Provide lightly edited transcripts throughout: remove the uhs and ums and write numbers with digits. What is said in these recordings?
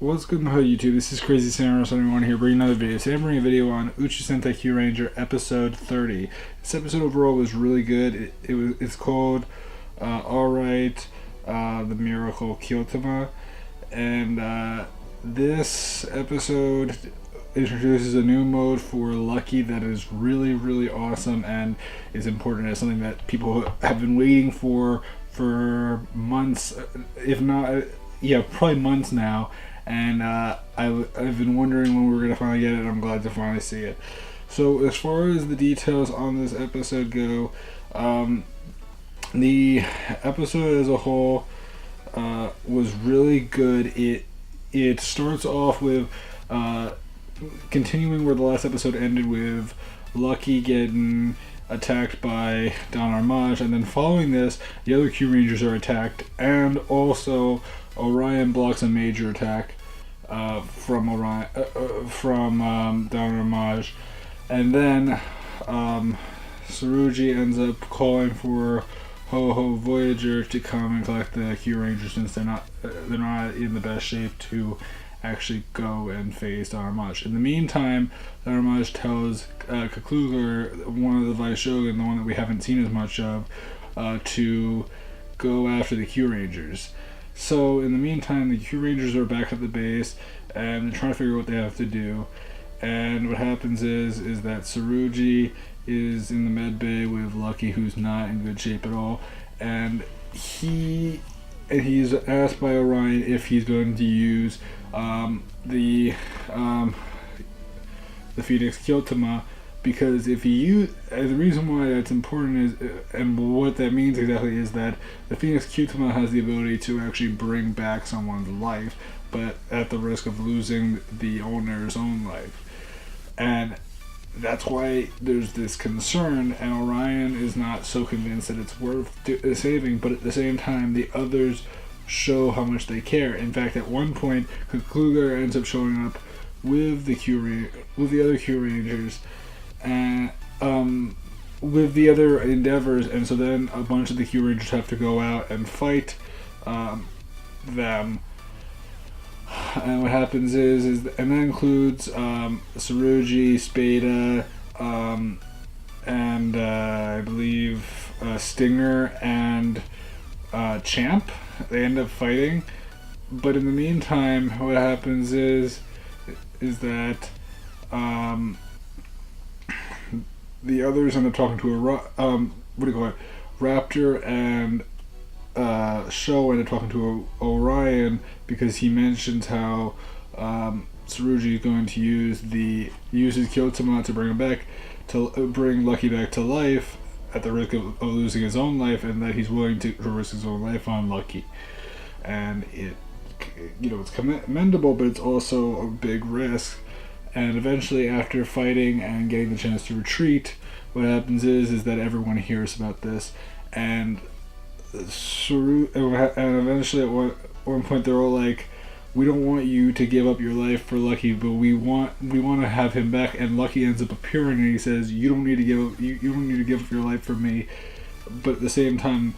What's good on YouTube? This is Crazy Samurai 71 here, bringing another video. Today I'm bringing a video on Uchuu Sentai Kyuranger episode 30. This episode overall was really good. It's called Alright, The Miracle Kyutama, and this episode introduces a new mode for Lucky that is really awesome and is important. It's something that people have been waiting for months, if not, probably months now. And I've been wondering when we were going to finally get it, and I'm glad to finally see it. So as far as the details on this episode go, the episode as a whole was really good. It starts off with continuing where the last episode ended, with Lucky getting attacked by Don Armage, and then following this, the other Kyurangers are attacked, and also Orion blocks a major attack from Don Armage, and then Tsurugi ends up calling for Ho Voyager to come and collect the Kyurangers, since they're not in the best shape to actually go and face Don Armage. In the meantime, Don Armage tells Kakluger, one of the Vice Shogun, the one that we haven't seen as much of, to go after the Kyurangers. So in the meantime, the Kyurangers are back at the base and they're trying to figure out what they have to do. And what happens is that Tsurugi is in the med bay with Lucky, who's not in good shape at all, and he's asked by Orion if he's going to use the Phoenix Kyutama, because if the reason why that's important is, and what that means exactly, is that the Phoenix Kyutama has the ability to actually bring back someone's life, but at the risk of losing the owner's own life. And that's why there's this concern, and Orion is not so convinced that it's worth saving, but at the same time, the others show how much they care. In fact, at one point, Kakluger ends up showing up with the other Kyurangers, and with the other endeavors, and so then a bunch of the Kyurangers have to go out and fight them. And what happens and that includes Tsurugi, Spada, and I believe Stinger and Champ. They end up fighting, but in the meantime, what happens is that the others end up talking to Raptor, and Sho ended up talking to Orion, because he mentions how Tsurugi is going to use his Kyutama to bring Lucky back to life at the risk of losing his own life, and that he's willing to risk his own life on Lucky. And it's commendable, but it's also a big risk. And eventually, after fighting and getting the chance to retreat, what happens is that everyone hears about this, and eventually at one point they're all like, "We don't want you to give up your life for Lucky, but we want to have him back." And Lucky ends up appearing, and he says, "You don't need to give up your life for me." But at the same time,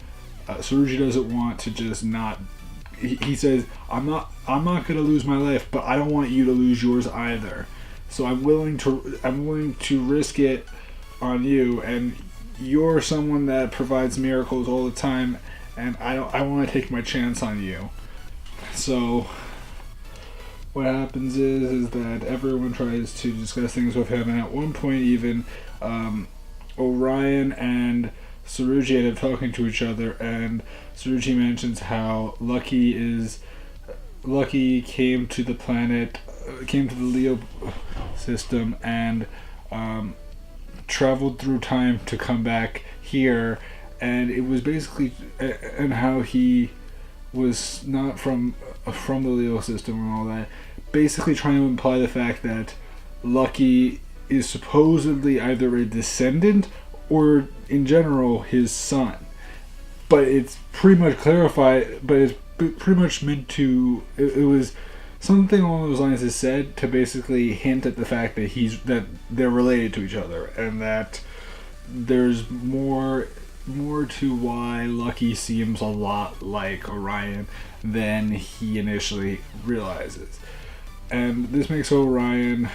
Tsurugi doesn't want to just not. He says, I'm not going to lose my life, but I don't want you to lose yours either. So I'm willing to risk it on you, and you're someone that provides miracles all the time, and I want to take my chance on you. So what happens is that everyone tries to discuss things with him, and at one point even Orion and Tsurugi end up talking to each other, and Tsurugi mentions how Lucky came to the Leo system, and traveled through time to come back here, and it was basically, and how he was not from the Leo system and all that, basically trying to imply the fact that Lucky is supposedly either a descendant or in general his son. But it's pretty much clarified, but it's pretty much meant to, it was something along those lines is said to basically hint at the fact that they're related to each other, and that there's more more to why Lucky seems a lot like Orion than he initially realizes. And this makes Orion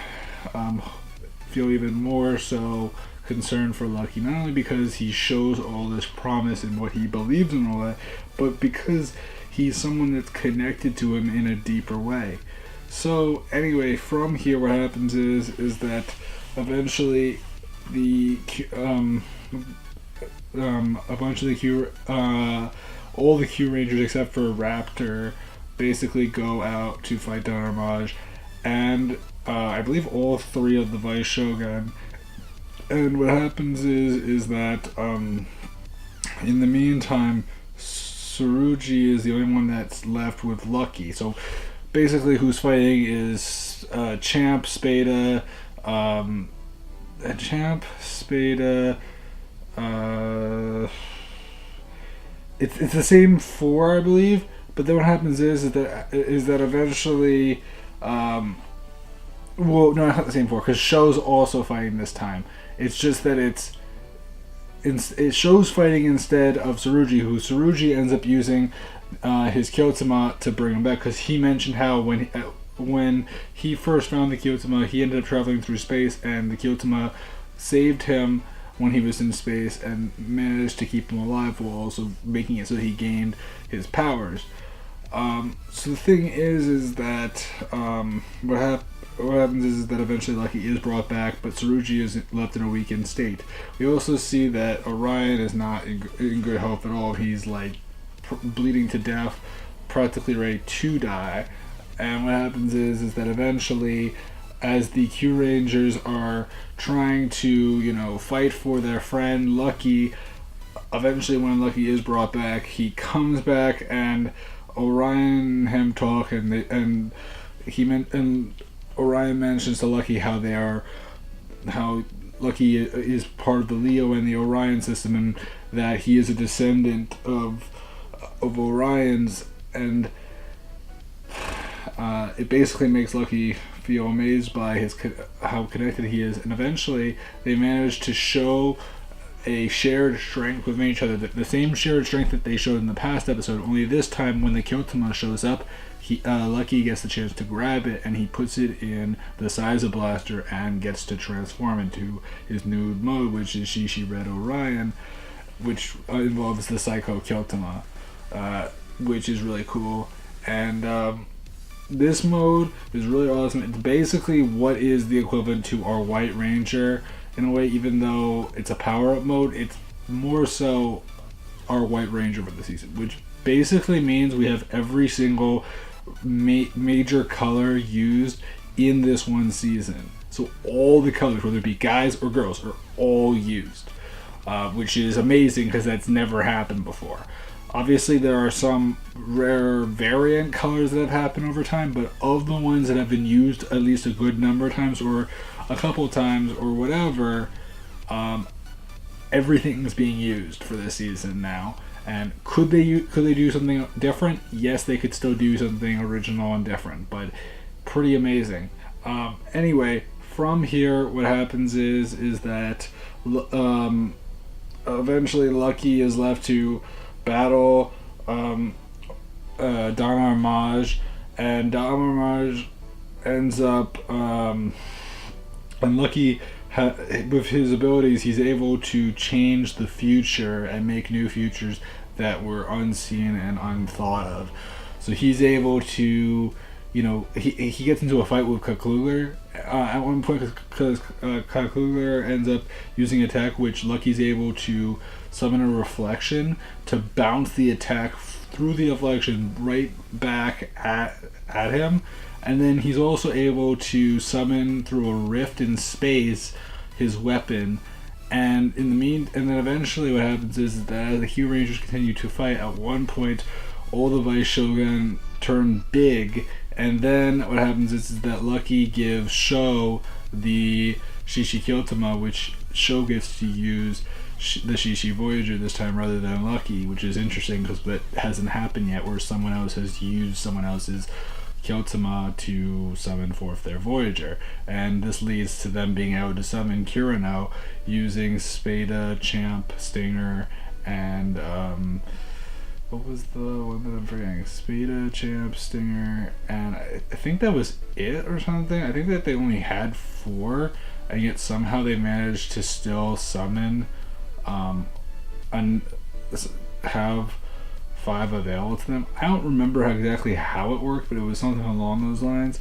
feel even more so concerned for Lucky, not only because he shows all this promise in what he believes in, all that, but because he's someone that's connected to him in a deeper way. So anyway, from here, what happens is that eventually the a bunch of the all the Kyurangers except for Raptor basically go out to fight Donarmage, and I believe all three of the Vice Shogun. And what happens is that in the meantime, Tsurugi is the only one that's left with Lucky. So basically, who's fighting is Champ, Spada, it's the same four, I believe. But then what happens is that eventually, well, no, not the same four, because Sho's also fighting this time. It's just that it Sho's fighting instead of Tsurugi, who Tsurugi ends up using his Kyutama to bring him back, because he mentioned how when he first found the Kyutama, he ended up traveling through space, and the Kyutama saved him when he was in space and managed to keep him alive while also making it so he gained his powers. So the thing is that what happens is that eventually Lucky is brought back, but Tsurugi is left in a weakened state. We also see that Orion is not in good health at all. He's like bleeding to death, practically ready to die. And what happens is that eventually, as the Kyurangers are trying to, fight for their friend Lucky, eventually when Lucky is brought back, he comes back, and Orion and him talk, and Orion mentions to Lucky how Lucky is part of the Leo and the Orion system, and that he is a descendant of Orion's, and it basically makes Lucky feel amazed by how connected he is, and eventually they manage to show a shared strength within each other, the same shared strength that they showed in the past episode, only this time when the Kyutama shows up, Lucky gets the chance to grab it, and he puts it in the size of Blaster and gets to transform into his new mode, which is Shishi Red Orion, which involves the Psycho Kyutama, which is really cool. And this mode is really awesome. It's basically what is the equivalent to our White Ranger in a way, even though it's a power-up mode. It's more so our White Ranger for the season, which basically means we have every single major color used in this one season. So all the colors, whether it be guys or girls, are all used, which is amazing because that's never happened before. Obviously, there are some rare variant colors that have happened over time, but of the ones that have been used at least a good number of times, or a couple of times, or whatever, everything's being used for this season now. And could they do something different? Yes, they could still do something original and different, but pretty amazing. Anyway, from here, what happens is that eventually Lucky is left to battle Donarmage, and Donarmage ends up and Lucky with his abilities, he's able to change the future and make new futures that were unseen and unthought of. So he's able to, he gets into a fight with Kakluger at one point, because Kakluger ends up using attack, which Lucky's able to summon a reflection to bounce the attack through the deflection right back at him. And then he's also able to summon through a rift in space his weapon. And then eventually what happens is that as the Kyurangers continue to fight, at one point all the Vice Shogun turn big, and then what happens is that Lucky gives Sho the Shishi Kyutama, which Sho gets to use the Shishi Voyager this time rather than Lucky, which is interesting because that hasn't happened yet, where someone else has used someone else's Kyutama to summon forth their Voyager. And this leads to them being able to summon Kurano using Spada, Champ, Stinger, and what was the one that I'm forgetting? Spada, Champ, Stinger, and I think that was it or something. I think that they only had 4, and yet somehow they managed to still summon, and have 5 available to them. I don't remember exactly how it worked, but it was something along those lines.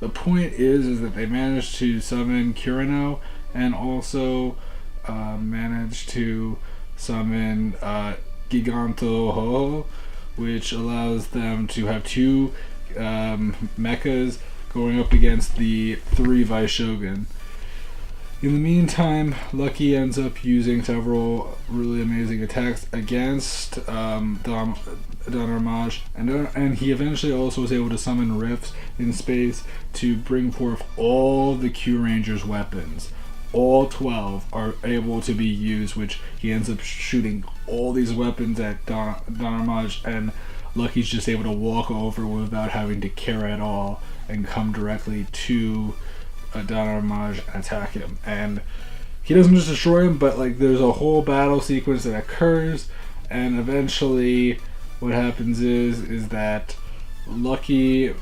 The point is that they managed to summon Kurino, and also managed to summon Giganto Ho, which allows them to have 2 mechas going up against the 3 Vice Shogun. In the meantime, Lucky ends up using several really amazing attacks against Don Armage, and he eventually also was able to summon rifts in space to bring forth all the Kyuranger's weapons. All 12 are able to be used, which he ends up shooting all these weapons at Don Armage, and Lucky's just able to walk over without having to care at all and come directly to Don Armage and attack him. And he doesn't just destroy him, but like there's a whole battle sequence that occurs, and eventually what happens is that Lucky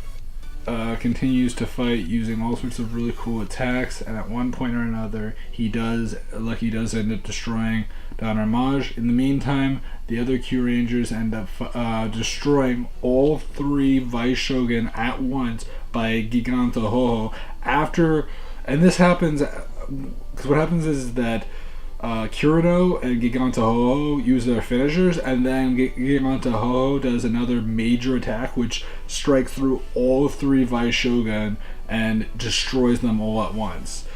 continues to fight using all sorts of really cool attacks, and at one point or another Lucky does end up destroying Don Armage. In the meantime, the other Kyurangers end up destroying all 3 Vice Shogun at once by Giganto Ho. And this happens because what happens is that Kurino and Giganto Ho use their finishers, and then Giganto Ho does another major attack which strikes through all 3 Vice Shogun and destroys them all at once.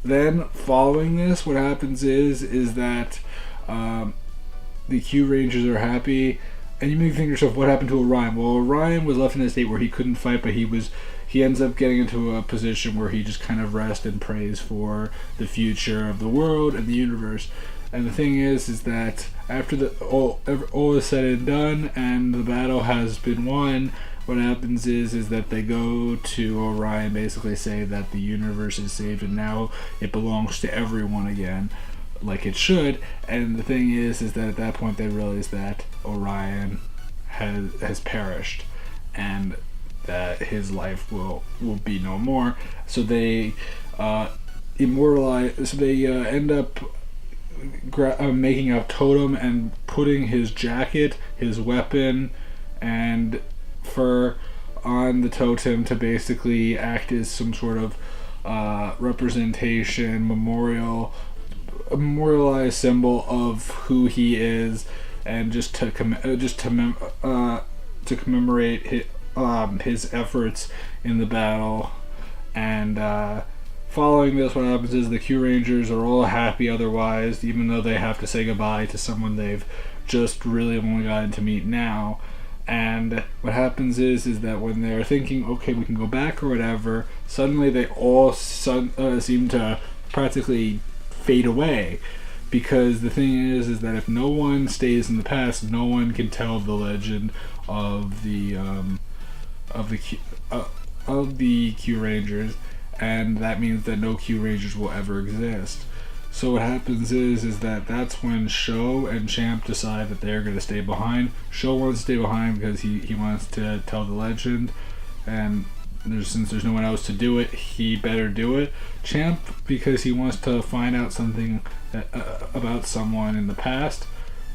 Then, following this, what happens is that the Kyurangers are happy, and you may think to yourself, what happened to Orion? Well, Orion was left in a state where he couldn't fight, but he ends up getting into a position where he just kind of rests and prays for the future of the world and the universe. And the thing is that after all is said and done and the battle has been won, what happens is that they go to Orion, basically say that the universe is saved and now it belongs to everyone again, like it should. And the thing is that at that point they realize that Orion has perished and that his life will be no more. So they immortalize. So they end up making a totem and putting his jacket, his weapon, and fur on the totem to basically act as some sort of representation, memorialized symbol of who he is, and just to commemorate his efforts in the battle. And following this, what happens is the Kyurangers are all happy otherwise, even though they have to say goodbye to someone they've just really only gotten to meet now. And what happens is that when they're thinking, okay, we can go back or whatever, suddenly they all seem to practically fade away. Because the thing is that if no one stays in the past, no one can tell the legend of the Kyurangers, and that means that no Kyurangers will ever exist. So what happens is that that's when Sho and Champ decide that they're going to stay behind. Sho wants to stay behind because he wants to tell the legend, and since there's no one else to do it, he better do it. Champ because he wants to find out something about someone in the past,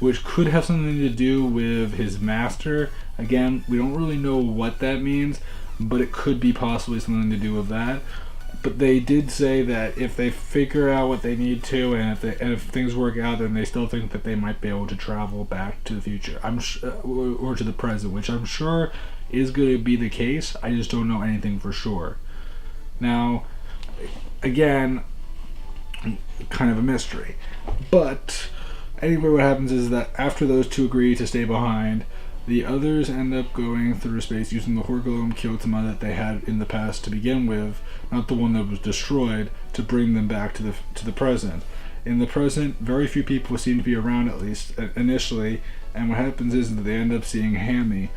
which could have something to do with his master. Again, we don't really know what that means, but it could be possibly something to do with that. But they did say that if they figure out what they need to, and if things work out, then they still think that they might be able to travel back to the future, or to the present, which I'm sure is going to be the case. I just don't know anything for sure. Now, again, kind of a mystery. But anyway, what happens is that after those two agree to stay behind, the others end up going through space using the Horgolum Kyutama that they had in the past to begin with, not the one that was destroyed, to bring them back to the present. In the present, very few people seem to be around, at least initially, and what happens is that they end up seeing Hammy.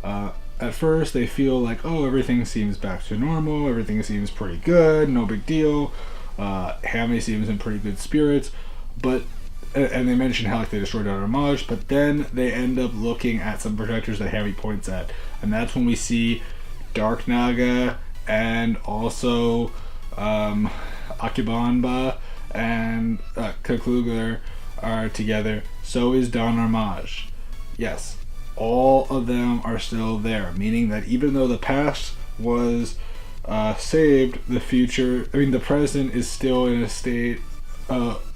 At first, they feel like, oh, everything seems back to normal, everything seems pretty good, no big deal. Hammy seems in pretty good spirits, but and they mention how like they destroyed Don Homage, but then they end up looking at some projectors that Harry points at, and that's when we see Dark Naga and also Akibanba and Kakluger are together. So is Don Homage. Yes, all of them are still there, meaning that even though the past was saved, the future, I mean the present is still in a state,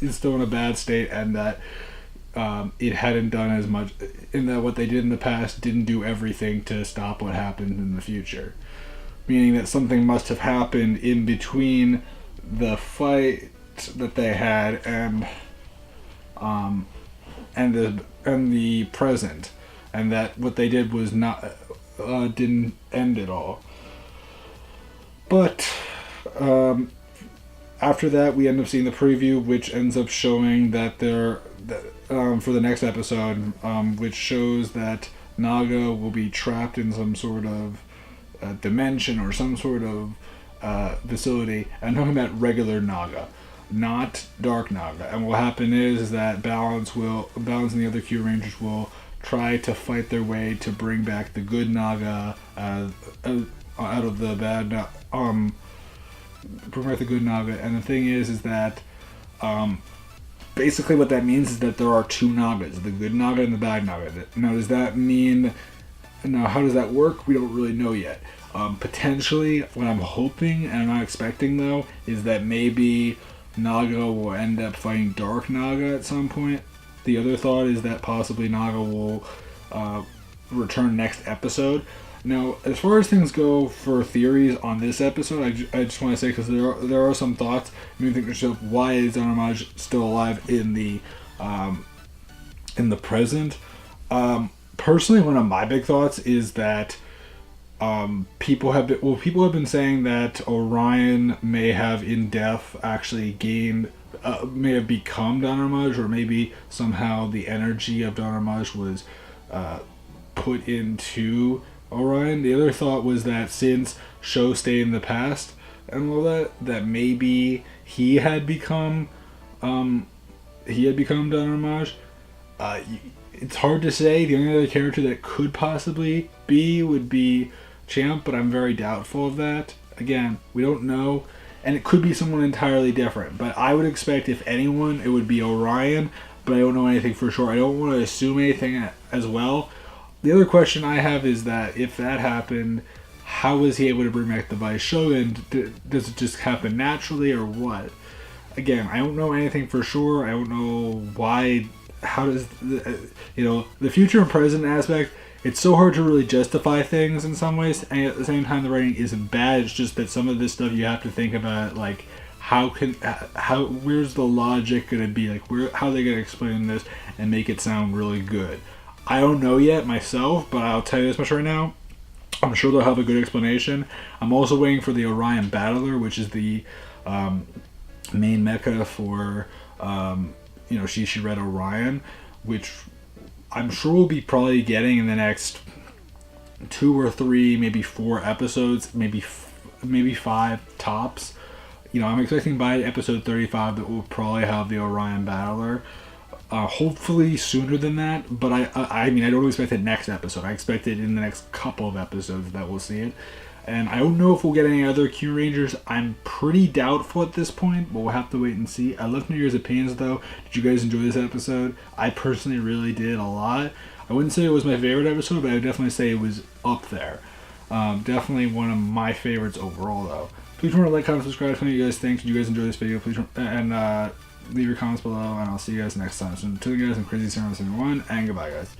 is still in a bad state, and that it hadn't done as much, in that what they did in the past didn't do everything to stop what happened in the future. Meaning that something must have happened in between the fight that they had and the present, and that what they did was not didn't end it all. But after that, we end up seeing the preview, which ends up showing that for the next episode, which shows that Naga will be trapped in some sort of dimension or some sort of facility. I'm talking about regular Naga, not Dark Naga. And what happened is that Balance and the other Kyurangers will try to fight their way to bring back the good Naga out of the bad. Bring back the good Naga. And the thing is that basically what that means is that there are two Nagas, the good Naga and the bad Naga. Now, does that mean? Now, how does that work? We don't really know yet. Potentially, what I'm hoping and I'm not expecting though is that maybe Naga will end up fighting Dark Naga at some point. The other thought is that possibly Naga will return next episode. Now, as far as things go for theories on this episode, I just want to say, because there are some thoughts. You think to yourself, why is Don Homage still alive in the present? Personally, one of my big thoughts is that people have been saying that Orion may have in death actually gained, may have become Don Homage, or maybe somehow the energy of Don Homage was put into Orion. The other thought was that since Sho stayed in the past and all that maybe he had become Don Homage. It's hard to say. The only other character that could possibly be would be Champ, but I'm very doubtful of that. Again, we don't know, and it could be someone entirely different. But I would expect, if anyone, it would be Orion, but I don't know anything for sure. I don't want to assume anything as well. The other question I have is that if that happened, how was he able to bring back the Vice Shogun? Does it just happen naturally or what? Again, I don't know anything for sure. I don't know why. How does the future and present aspect? It's so hard to really justify things in some ways, and at the same time, the writing isn't bad. It's just that some of this stuff you have to think about, like where's the logic gonna be? Like how are they gonna explain this and make it sound really good? I don't know yet myself, but I'll tell you this much right now. I'm sure they'll have a good explanation. I'm also waiting for the Orion Battler, which is the main mecha for Shishi Red Orion, which I'm sure we'll be probably getting in the next 2 or 3, maybe 4 episodes, maybe 5 tops. I'm expecting by episode 35 that we'll probably have the Orion Battler. Hopefully sooner than that, but I don't expect it next episode. I expect it in the next couple of episodes that we'll see it. And I don't know if we'll get any other Kyurangers. I'm pretty doubtful at this point, but we'll have to wait and see. I'd love to know your opinions, though. Did you guys enjoy this episode? I personally really did a lot. I wouldn't say it was my favorite episode, but I would definitely say it was up there. Definitely one of my favorites overall, though. Please remember to like, comment, subscribe. Tell me what you guys think. Did you guys enjoy this video? Please leave your comments below, and I'll see you guys next time. So until you guys, I'm Crazy 771, and goodbye, guys.